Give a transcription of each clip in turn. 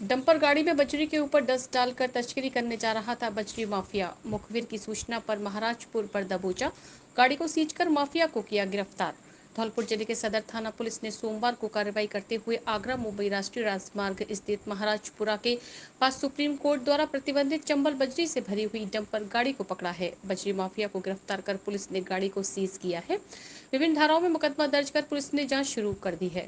Dumper गाड़ी में बजरी के ऊपर डस्ट डालकर तस्करी करने जा रहा था बजरी माफिया। मुखबिर की सूचना पर महाराजपुर पर दबोचा, गाड़ी को सीज कर माफिया को किया गिरफ्तार। धौलपुर जिले के सदर थाना पुलिस ने सोमवार को कार्रवाई करते हुए आगरा मुंबई राष्ट्रीय राजमार्ग स्थित महाराजपुरा के पास सुप्रीम कोर्ट द्वारा प्रतिबंधित चंबल बजरी से भरी हुई डंपर गाड़ी को पकड़ा है। बजरी माफिया को गिरफ्तार कर पुलिस ने गाड़ी को सीज किया है। विभिन्न धाराओं में मुकदमा दर्ज कर पुलिस ने जाँच शुरू कर दी है।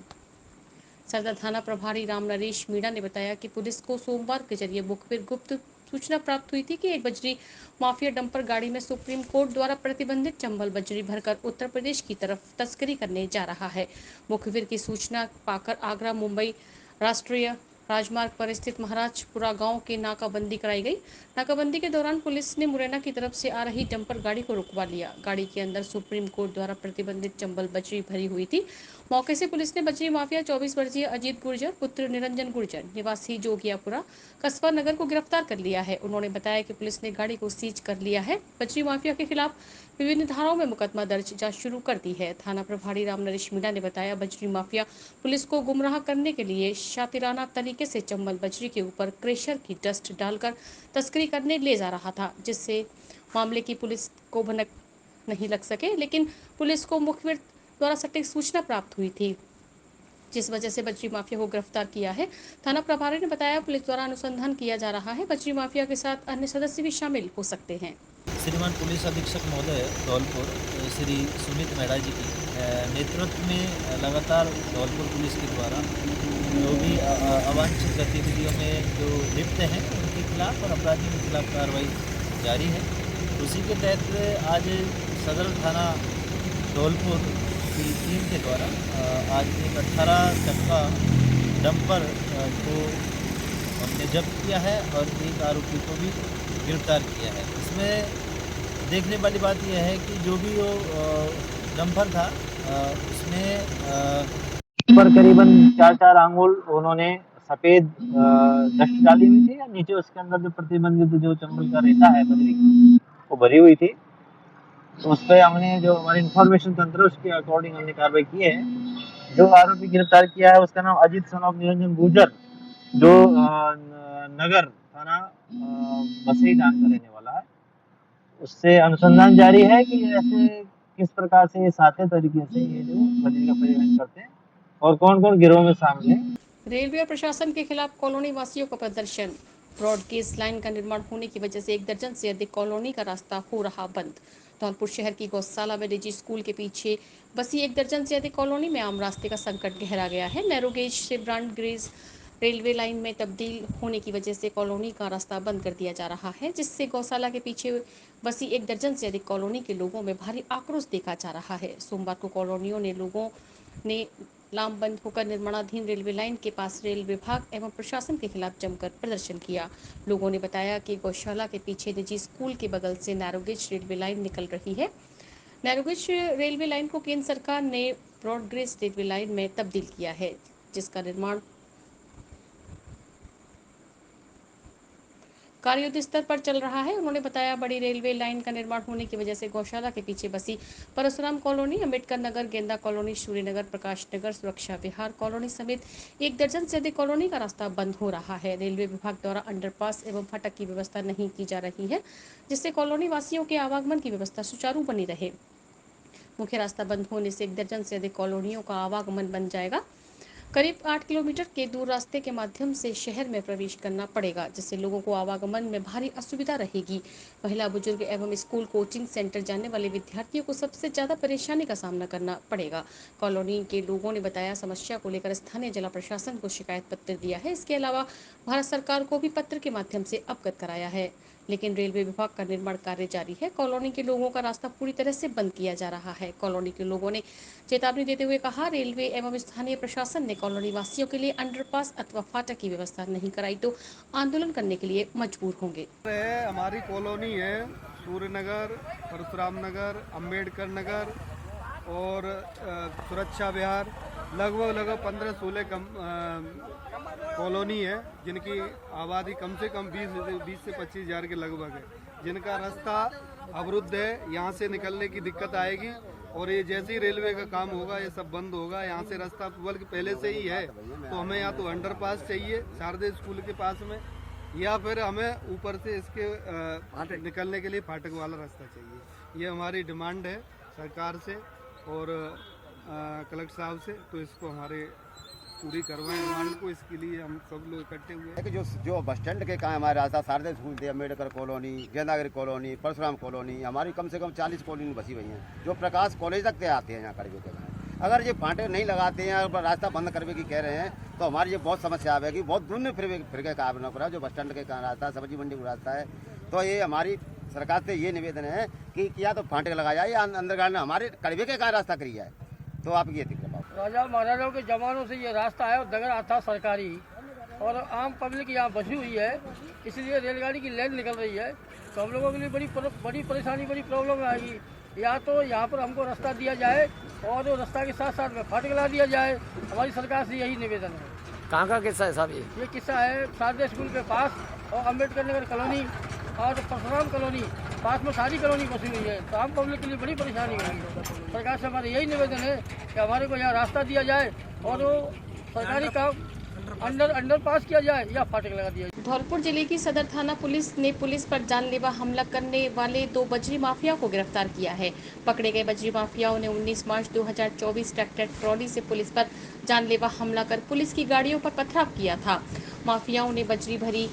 सदर थाना प्रभारी राम नरेश मीणा ने बताया कि पुलिस को सोमवार के जरिए मुखबिर गुप्त सूचना प्राप्त हुई थी कि एक बजरी माफिया डंपर गाड़ी में सुप्रीम कोर्ट द्वारा प्रतिबंधित चंबल बजरी भरकर उत्तर प्रदेश की तरफ तस्करी करने जा रहा है। मुखबिर की सूचना पाकर आगरा मुंबई राष्ट्रीय राजमार्ग पर स्थित महाराजपुरा गांव के नाकाबंदी कराई गई। नाकाबंदी के दौरान पुलिस ने मुरैना की तरफ से आ रही डंपर गाड़ी को रुकवा लिया। गाड़ी के अंदर सुप्रीम कोर्ट द्वारा प्रतिबंधित चंबल बजरी भरी हुई थी। मौके से पुलिस ने बजरी माफिया 24 वर्षीय अजीत गुर्जर पुत्र निरंजन गुर्जर निवासी जोगियापुरा कस्बा नगर को गिरफ्तार कर लिया है। उन्होंने बताया कि पुलिस ने गाड़ी को सीज कर लिया है। बजरी माफिया के खिलाफ विभिन्न धाराओं में मुकदमा दर्ज जांच शुरू कर दी है। थाना प्रभारी राम नरेश मीणा ने बताया, बजरी माफिया पुलिस को गुमराह करने के लिए शातिराना तरीके से चंबल बजरी के ऊपर क्रेशर की डस्ट डालकर तस्करी करने ले जा रहा था, जिससे मामले की पुलिस को भनक नहीं लग सके, लेकिन पुलिस को मुखबिर द्वारा सटीक सूचना प्राप्त हुई थी, जिस वजह से बजरी माफिया को गिरफ्तार किया है। थाना प्रभारी ने बताया, पुलिस द्वारा अनुसंधान किया जा रहा है। बजरी माफिया के साथ अन्य सदस्य भी शामिल हो सकते हैं। श्रीमान पुलिस अधीक्षक महोदय धौलपुर श्री सुमित मेहरा जी की नेतृत्व में लगातार धौलपुर पुलिस के द्वारा जो भी अवांछित गतिविधियों में जो लिप्त हैं उनके खिलाफ और अपराधियों के खिलाफ कार्रवाई जारी है। उसी के तहत आज सदर थाना धौलपुर की टीम के द्वारा आज एक 18 चक्का डंपर को हमने जब्त किया है और एक आरोपी को भी गिरफ्तार किया है। इसमें देखने वाली बात यह है कि जो भी वो डंपर था उसमें पर करीबन 4 आंगुल उन्होंने सफ़ेद डस्ट डाली हुई थी और नीचे उसके अंदर जो प्रतिबंधित जो चंबल का रेता है बजरी वो भरी हुई थी। तो उस पर हमने जो हमारी इंफॉर्मेशन तंत्र उसके अकॉर्डिंग हमने कार्रवाई की है। जो आरोपी गिरफ्तार किया है उसका नाम अजीत सन ऑफ निरंजन गुर्जर, जो नगर थाना बसई डांग का रहने वाला है। उससे अनुसंधान जारी है कि ऐसे किस प्रकार से ये साथे तरीके से ये जो बजरी का परिवहन करते हैं और कौन कौन गिरोह में शामिल है। रेलवे और प्रशासन के खिलाफ कॉलोनी वासियों का प्रदर्शन। ब्रॉडगेज लाइन का निर्माण होने की वजह से 1 दर्जन से अधिक कॉलोनी का रास्ता हो रहा बंद। धौलपुर शहर की गौशाला में निजी स्कूल के पीछे बसी 1 दर्जन से अधिक कॉलोनी में आम रास्ते का संकट गहरा गया है। नैरो गेज से ब्रॉड गेज रेलवे लाइन में तब्दील होने की वजह से कॉलोनी का रास्ता बंद कर दिया जा रहा है, जिससे गौशाला के पीछे बसी 1 दर्जन से अधिक कॉलोनी के लोगों में भारी आक्रोश देखा जा रहा है। सोमवार को कॉलोनियों ने लोगों ने लामबंद होकर निर्माणाधीन रेलवे लाइन के पास रेल विभाग एवं प्रशासन के खिलाफ जमकर प्रदर्शन किया। लोगों ने बताया कि गौशाला के पीछे निजी स्कूल के बगल से नैरोगेज रेलवे लाइन निकल रही है। नैरोगेज रेलवे लाइन को केंद्र सरकार ने ब्रॉडगेज रेलवे लाइन में तब्दील किया है, जिसका निर्माण कार्य युद्ध स्तर पर चल रहा है। उन्होंने बताया, बड़ी रेलवे लाइन का निर्माण होने की वजह से गौशाला के पीछे बसी परशुराम कॉलोनी, अम्बेडकर नगर, गेंदा कॉलोनी, सूर्यनगर, प्रकाश नगर, सुरक्षा विहार कॉलोनी समेत 1 दर्जन से अधिक कॉलोनी का रास्ता बंद हो रहा है। रेलवे विभाग द्वारा अंडरपास एवं फाटक की व्यवस्था नहीं की जा रही है, जिससे कॉलोनी वासियों के आवागमन की व्यवस्था सुचारू बनी रहे। मुख्य रास्ता बंद होने से 1 दर्जन से अधिक कॉलोनियों का आवागमन बन जाएगा। करीब 8 किलोमीटर के दूर रास्ते के माध्यम से शहर में प्रवेश करना पड़ेगा, जिससे लोगों को आवागमन में भारी असुविधा रहेगी। महिला, बुजुर्ग एवं स्कूल, कोचिंग सेंटर जाने वाले विद्यार्थियों को सबसे ज्यादा परेशानी का सामना करना पड़ेगा। कॉलोनी के लोगों ने बताया, समस्या को लेकर स्थानीय जिला प्रशासन को शिकायत पत्र दिया है। इसके अलावा भारत सरकार को भी पत्र के माध्यम से अवगत कराया है, लेकिन रेलवे विभाग का निर्माण कार्य जारी है। कॉलोनी के लोगों का रास्ता पूरी तरह से बंद किया जा रहा है। कॉलोनी के लोगों ने चेतावनी देते हुए कहा, रेलवे एवं स्थानीय प्रशासन ने कॉलोनी वासियों के लिए अंडरपास अथवा फाटक की व्यवस्था नहीं कराई तो आंदोलन करने के लिए मजबूर होंगे। हमारी कॉलोनी है सूर्यनगर, परशुराम नगर, अम्बेडकर नगर और सुरक्षा विहार, लगभग 15-16 कॉलोनी है, जिनकी आबादी कम से कम 20 से 25 हज़ार के लगभग है, जिनका रास्ता अवरुद्ध है। यहाँ से निकलने की दिक्कत आएगी और ये जैसे ही रेलवे का काम होगा ये सब बंद होगा। यहाँ से रास्ता बल्कि पहले से ही है, तो हमें या तो अंडरपास चाहिए शारदे स्कूल के पास में, या फिर हमें ऊपर से इसके निकलने के लिए फाटक वाला रास्ता चाहिए। ये हमारी डिमांड है सरकार से और कलेक्टर साहब से, तो इसको हमारे पूरी करवाएं डिमांड को। इसके लिए हम सब लोग इकट्ठे हुए हैं। कि जो बस स्टैंड के कहाँ हमारे रास्ता शारदा स्कूल थे, अम्बेडकर कॉलोनी, गेंदागिरी कॉलोनी, परशुराम कॉलोनी, हमारी कम से कम 40 कॉलोनी बसी हुई हैं जो प्रकाश कॉलेज तक के आते हैं यहाँ कड़वे के कहाँ। अगर ये फाटे नहीं लगाते हैं और रास्ता बंद करने की कह रहे हैं तो हमारी ये बहुत समस्या आएगी। बहुत दूर में फिर के काम पड़ा जो बस स्टैंड के कहाँ रास्ता है, सब्जी मंडी का रास्ता है। तो ये हमारी सरकार से ये निवेदन है कि या तो फाटे लगाया जाए या अंडरग्राउंड हमारे कड़वे के कहाँ रास्ता करी जाए। तो आप ये दिक्कत राजा महाराजाओं के ज़मानों से ये रास्ता है और दगरा था सरकारी, और आम पब्लिक यहाँ बसी हुई है, इसलिए रेलगाड़ी की लाइन निकल रही है। तो हम लोगों के लिए बड़ी परेशानी, बड़ी प्रॉब्लम आएगी। या तो यहाँ पर हमको रास्ता दिया जाए और रास्ता के साथ साथ में फाटक लगा दिया जाए। हमारी सरकार से यही निवेदन है। कहाँ का किस्सा है साहब? ये किस्सा है शारदा स्कूल के पास और अम्बेडकर नगर कॉलोनी और परशुराम कॉलोनी पास में सारी कॉलोनी बसी हुई है। तो आम पब्लिक के लिए बड़ी परेशानी होगी। सरकार से हमारा यही निवेदन है कि हमारे को यहाँ रास्ता दिया जाए और वो सरकारी काम अंडर पास किया जाए या फाटक लगा दिया जाए। धौलपुर जिले की सदर थाना पुलिस ने पुलिस पर जानलेवा हमला करने वाले 2 बजरी माफिया को गिरफ्तार किया है। पकड़े गए बजरी माफियाओं ने 19 मार्च 2024 ट्रैक्टर ट्रॉली से पुलिस पर जानलेवा हमला कर पुलिस की गाड़ियों पर पथराव किया था। माफियाओं ने बजरी भरी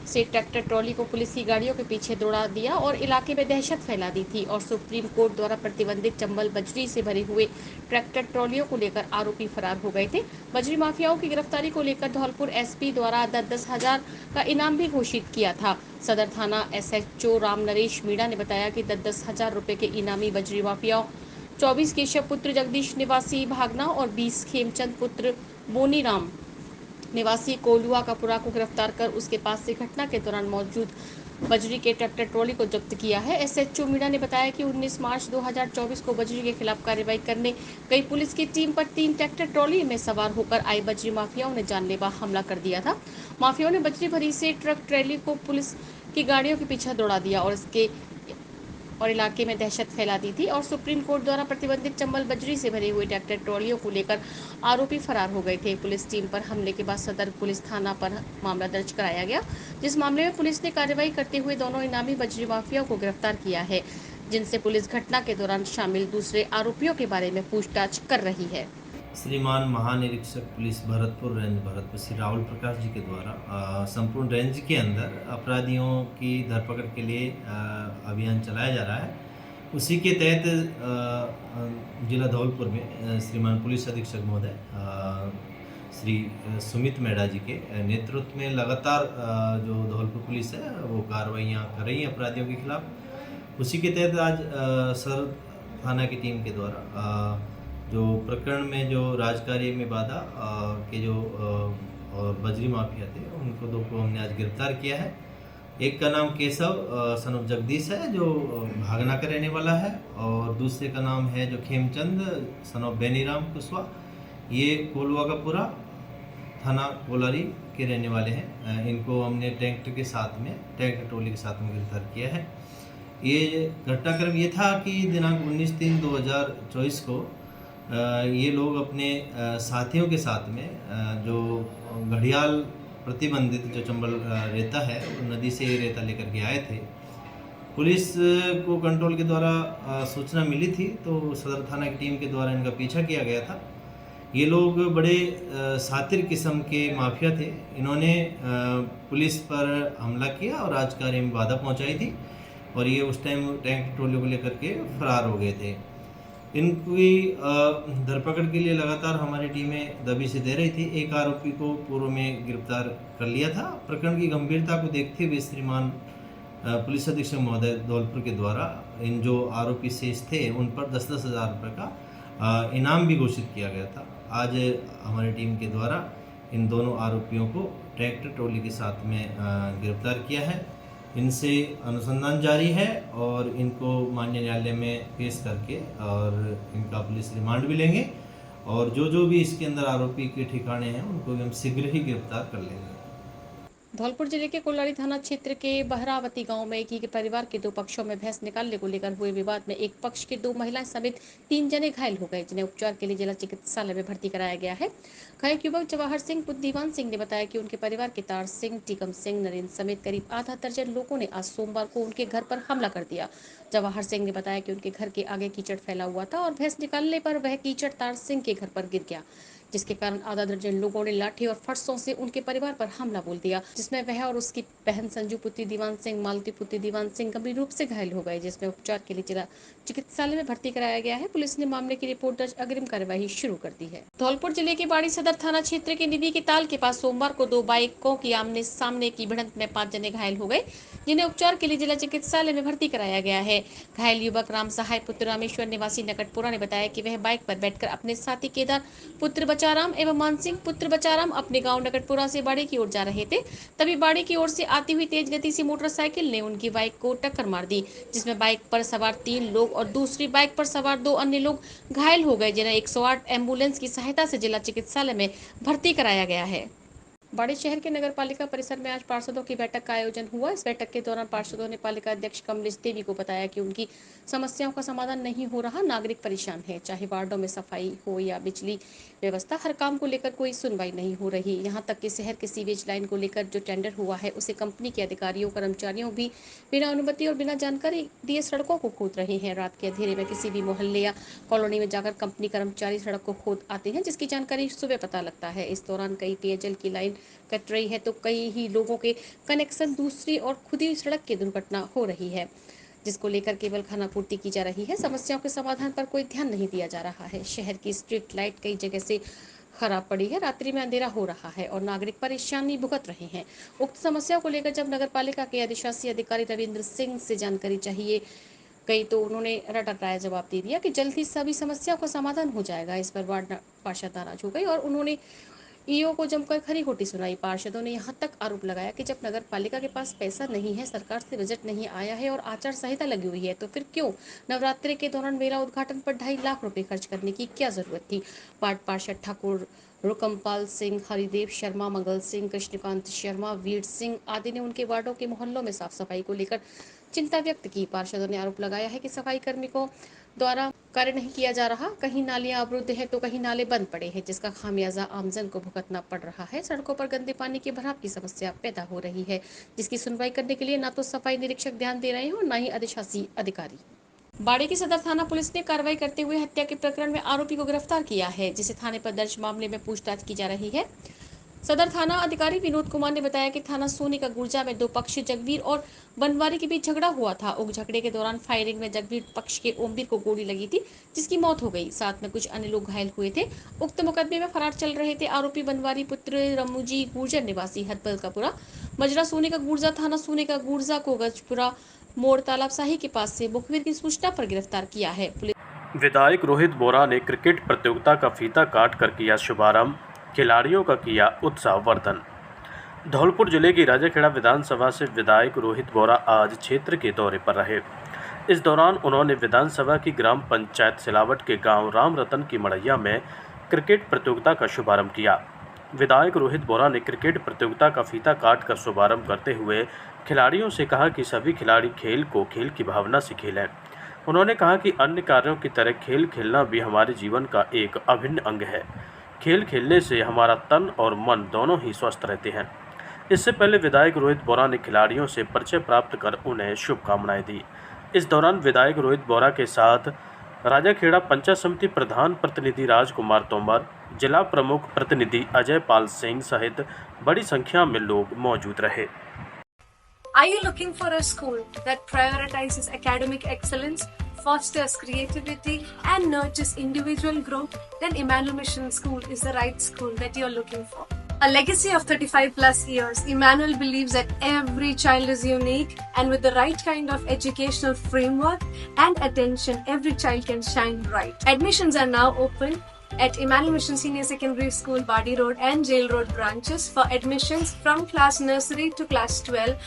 से ट्रैक्टर ट्रॉली को पुलिस की गाड़ियों के पीछे दौड़ा दिया और इलाके में दहशत फैला दी थी और सुप्रीम कोर्ट द्वारा प्रतिबंधित चंबल बजरी से भरे हुए ट्रैक्टर ट्रॉलियों को लेकर आरोपी फरार हो गए थे। बजरी माफियाओं की गिरफ्तारी को लेकर धौलपुर एसपी द्वारा 10,000 का इनाम भी घोषित किया था। सदर थाना SHO राम नरेश मीणा ने बताया कि 10,000 रुपए के इनामी बजरी माफियाओं 24 केशव पुत्र जगदीश निवासी भागना और 20 खेमचंद पुत्र बोनीराम निवासी कोलुआ कपुरा को गिरफ्तार कर उसके पास से घटना के दौरान मौजूद बजरी के ट्रैक्टर ट्रॉली को जब्त किया है। SHO मीणा ने बताया कि 19 मार्च 2024 को बजरी के खिलाफ कार्रवाई करने गई पुलिस की टीम पर 3 ट्रैक्टर ट्रॉली में सवार होकर आए बजरी माफियाओं ने जानलेवा हमला कर दिया था। माफियाओं ने बजरी भरी से ट्रक ट्रैली को पुलिस की गाड़ियों के पीछे दौड़ा दिया और इलाके में दहशत फैला दी थी और सुप्रीम कोर्ट द्वारा प्रतिबंधित चंबल बजरी से भरे हुए ट्रैक्टर ट्रॉलियों को लेकर आरोपी फरार हो गए थे। पुलिस टीम पर हमले के बाद सदर पुलिस थाना पर मामला दर्ज कराया गया, जिस मामले में पुलिस ने कार्रवाई करते हुए दोनों इनामी बजरी माफियाओं को गिरफ्तार किया है, जिनसे पुलिस घटना के दौरान शामिल दूसरे आरोपियों के बारे में पूछताछ कर रही है। श्रीमान महानिरीक्षक पुलिस भरतपुर रेंज भरतपुर श्री राहुल प्रकाश जी के द्वारा संपूर्ण रेंज के अंदर अपराधियों की धरपकड़ के लिए अभियान चलाया जा रहा है। उसी के तहत जिला धौलपुर में श्रीमान पुलिस अधीक्षक महोदय श्री सुमित मेड़ा जी के नेतृत्व में लगातार जो धौलपुर पुलिस है वो कार्रवाइयाँ कर रही है अपराधियों के खिलाफ। उसी के तहत आज सदर थाना की टीम के द्वारा जो प्रकरण में जो राजकार्य में बाधा के जो और बजरी माफिया थे उनको 2 को हमने आज गिरफ्तार किया है। एक का नाम केशव सन ऑफ जगदीश है जो भागना का रहने वाला है, और दूसरे का नाम है जो खेमचंद सन ऑफ बेनीराम कुशवा, ये कोलवा का पूरा थाना कोलारी के रहने वाले हैं। इनको हमने ट्रैक्टर ट्रॉली के साथ में गिरफ्तार किया है। ये घटनाक्रम ये था कि दिनांक 19/3/2024 को ये लोग अपने साथियों के साथ में जो घड़ियाल प्रतिबंधित जो चंबल रेता है नदी से रेता लेकर के आए थे। पुलिस को कंट्रोल के द्वारा सूचना मिली थी तो सदर थाना की टीम के द्वारा इनका पीछा किया गया था। ये लोग बड़े सातिर किस्म के माफिया थे। इन्होंने पुलिस पर हमला किया और राजकार्य में बाधा पहुंचाई थी और ये उस टाइम टैंक ट्रोली को लेकर के फरार हो गए थे। इनकी धरपकड़ के लिए लगातार हमारी टीमें दबिश दे रही थी। एक आरोपी को पूर्व में गिरफ्तार कर लिया था। प्रकरण की गंभीरता को देखते हुए श्रीमान पुलिस अधीक्षक महोदय धौलपुर के द्वारा इन जो आरोपी शेष थे उन पर 10-10 हज़ार रुपये का इनाम भी घोषित किया गया था। आज हमारी टीम के द्वारा इन दोनों आरोपियों को ट्रैक्टर ट्रॉली के साथ में गिरफ्तार किया है। इनसे अनुसंधान जारी है और इनको माननीय न्यायालय में पेश करके और इनका पुलिस रिमांड भी लेंगे और जो भी इसके अंदर आरोपी के ठिकाने हैं उनको भी हम शीघ्र ही गिरफ्तार कर लेंगे। धौलपुर जिले के कोलारी थाना क्षेत्र के बहरावती गांव में एक ही परिवार के दो पक्षों में भैंस निकालने को लेकर हुए विवाद में एक पक्ष के दो महिलाएं समेत 3 जने घायल हो गए, जिन्हें उपचार के लिए जिला चिकित्सालय में भर्ती कराया गया है। घायल युवक जवाहर सिंह पुत्र दीवान सिंह ने बताया कि उनके परिवार के तार सिंह, टीकम सिंह, नरेंद्र समेत करीब आधा दर्जन लोगों ने आज सोमवार को उनके घर पर हमला कर दिया। जवाहर सिंह ने बताया कि उनके घर के आगे कीचड़ फैला हुआ था और भैंस निकालने पर वह कीचड़ तार सिंह के घर पर गिर गया, जिसके कारण आधा दर्जन लोगों ने लाठी और फरसों से उनके परिवार पर हमला बोल दिया, जिसमें वह और उसकी बहन संजू पुत्री दीवान सिंह, मालती पुत्री दीवान सिंह गंभीर रूप से घायल हो गए, जिसमें उपचार के लिए जिला चिकित्सालय में भर्ती कराया गया है। पुलिस ने मामले की रिपोर्ट दर्ज अग्रिम कार्यवाही शुरू कर दी है। धौलपुर जिले के बाड़ी सदर थाना क्षेत्र के निवी के ताल के पास सोमवार को दो बाइकों की आमने सामने की भिड़ंत में 5 जने घायल हो गए, जिन्हें उपचार के लिए जिला चिकित्सालय में भर्ती कराया गया है। घायल युवक राम सहाय पुत्र रामेश्वर निवासी नकटपुरा ने बताया कि वह बाइक पर बैठकर अपने साथी केदार पुत्र बचाराम एवं मानसिंह पुत्र बचाराम अपने गांव नकटपुरा से बाड़ी की ओर जा रहे थे। तभी बाड़ी की ओर से आती हुई तेज गति से मोटरसाइकिल ने उनकी बाइक को टक्कर मार दी, जिसमें बाइक पर सवार 3 लोग और दूसरी बाइक पर सवार 2 अन्य लोग घायल हो गए, जिन्हें 108 एम्बुलेंस की सहायता से जिला चिकित्सालय में भर्ती कराया गया है। बाड़ी शहर के नगर पालिका परिसर में आज पार्षदों की बैठक का आयोजन हुआ। इस बैठक के दौरान पार्षदों ने पालिका अध्यक्ष कमलेश देवी को बताया कि उनकी समस्याओं का समाधान नहीं हो रहा, नागरिक परेशान है, चाहे वार्डों में सफाई हो या बिजली व्यवस्था, हर काम को लेकर कोई सुनवाई नहीं हो रही। यहाँ तक कि शहर के सीवेज लाइन को लेकर जो टेंडर हुआ है उसे कंपनी के अधिकारियों कर्मचारियों भी बिना अनुमति और बिना जानकारी दिए सड़कों को खोद रहे हैं। रात के अंधेरे में किसी भी मोहल्ले या कॉलोनी में जाकर कंपनी कर्मचारी सड़क को खोद आते हैं, जिसकी जानकारी सुबह पता लगता है। इस दौरान कई पेयजल की लाइन कट रही है तो कई ही लोगों के कनेक्शन दूसरी और खुद ही सड़क की दुर्घटना हो रही है, जिसको लेकर केवल खानापूर्ति की जा रही है। समस्याओं के समाधान पर कोई ध्यान नहीं दिया जा रहा है। शहर की स्ट्रीट लाइट कई जगह से खराब पड़ी है, रात्रि में अंधेरा हो रहा है और नागरिक परेशानी भुगत रहे हैं। उक्त समस्या को लेकर जब नगर पालिका के अधिशासी अधिकारी रविंद्र सिंह से जानकारी चाहिए गई तो उन्होंने रटाराया जवाब दे दिया कि जल्द ही सभी समस्याओं का समाधान हो जाएगा। इस पर वार्ड पार्षद नाराज हो गई और उन्होंने ईओ को जमकर खरी खोटी सुनाई। पार्षदों ने यहां तक आरोप लगाया कि जब नगर पालिका के पास पैसा नहीं है, सरकार से बजट नहीं आया है और आचार संहिता लगी हुई है, तो फिर क्यों नवरात्रि के दौरान मेला उद्घाटन पर 2.5 लाख रुपए खर्च करने की क्या जरूरत थी। वार्ड पार्षद ठाकुर रुकमपाल सिंह, हरिदेव शर्मा, मंगल सिंह, कृष्णकांत शर्मा, वीर सिंह आदि ने उनके वार्डों के मोहल्लों में साफ सफाई को लेकर चिंता व्यक्त की। पार्षदों ने आरोप लगाया है कि सफाई कार्मिकों द्वारा कार्य नहीं किया जा रहा, कहीं नालियां अवरुद्ध है तो कहीं नाले बंद पड़े हैं, जिसका खामियाजा आमजन को भुगतना पड़ रहा है। सड़कों पर गंदे पानी के भराव की समस्या पैदा हो रही है, जिसकी सुनवाई करने के लिए न तो सफाई निरीक्षक ध्यान दे रहे हैं और न ही अधिशासी अधिकारी। बाड़ी की सदर थाना पुलिस ने कार्रवाई करते हुए हत्या के प्रकरण में आरोपी को गिरफ्तार किया है, जिसे थाने पर दर्ज मामले में पूछताछ की जा रही है। सदर थाना अधिकारी विनोद कुमार ने बताया कि थाना सोनी का गुर्जा में दो पक्ष जगवीर और बनवारी के बीच झगड़ा हुआ था। उक्त झगड़े के दौरान फायरिंग में जगवीर पक्ष के ओमवीर को गोली लगी थी, जिसकी मौत हो गई। साथ में कुछ अन्य लोग घायल हुए थे। उक्त मुकदमे में फरार चल रहे थे आरोपी बनवारी पुत्र रमूजी गुर्जर निवासी हदबल कपुरा। मजरा सोनी का गुर्जा थाना सोनी का गुर्जा को गजपुरा मोड़ तालाबशाही के पास से मुखबिर की सूचना पर गिरफ्तार किया है। विधायक रोहित बोरा ने क्रिकेट प्रतियोगिता का फीता काट कर किया शुभारंभ, खिलाड़ियों का किया उत्साहवर्धन। धौलपुर जिले की राजाखेड़ा विधानसभा से विधायक रोहित बोरा आज क्षेत्र के दौरे पर रहे। इस दौरान उन्होंने विधानसभा की ग्राम पंचायत सिलावट के गांव राम रतन की मड़ैया में क्रिकेट प्रतियोगिता का शुभारंभ किया। विधायक रोहित बोरा ने क्रिकेट प्रतियोगिता का फीता काट कर शुभारंभ करते हुए खिलाड़ियों से कहा कि सभी खिलाड़ी खेल को खेल की भावना से खेलें। उन्होंने कहा कि अन्य कार्यों की तरह खेल खेलना भी हमारे जीवन का एक अभिन्न अंग है। खेल खेलने से हमारा तन और मन दोनों ही स्वस्थ रहते हैं। इससे पहले विधायक रोहित बोरा ने खिलाड़ियों से परिचय प्राप्त कर उन्हें शुभकामनाएं दी। इस दौरान विधायक रोहित बोरा के साथ राजाखेड़ा पंचायत समिति प्रधान प्रतिनिधि राजकुमार तोमर, जिला प्रमुख प्रतिनिधि अजय पाल सिंह सहित बड़ी संख्या में लोग मौजूद रहे। Are you looking for a school that prioritizes academic excellence, fosters creativity and nurtures individual growth? Then Emmanuel Mission School is the right school that you're looking for. A legacy of 35 plus years, Emmanuel believes that every child is unique and with the right kind of educational framework and attention, every child can shine bright. Admissions are now open at Emmanuel Mission Senior Secondary School, Badi Road and Jail Road branches. For admissions from class nursery to class 12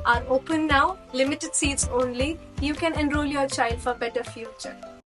are open now. Limited seats only. You can enroll your child for better future.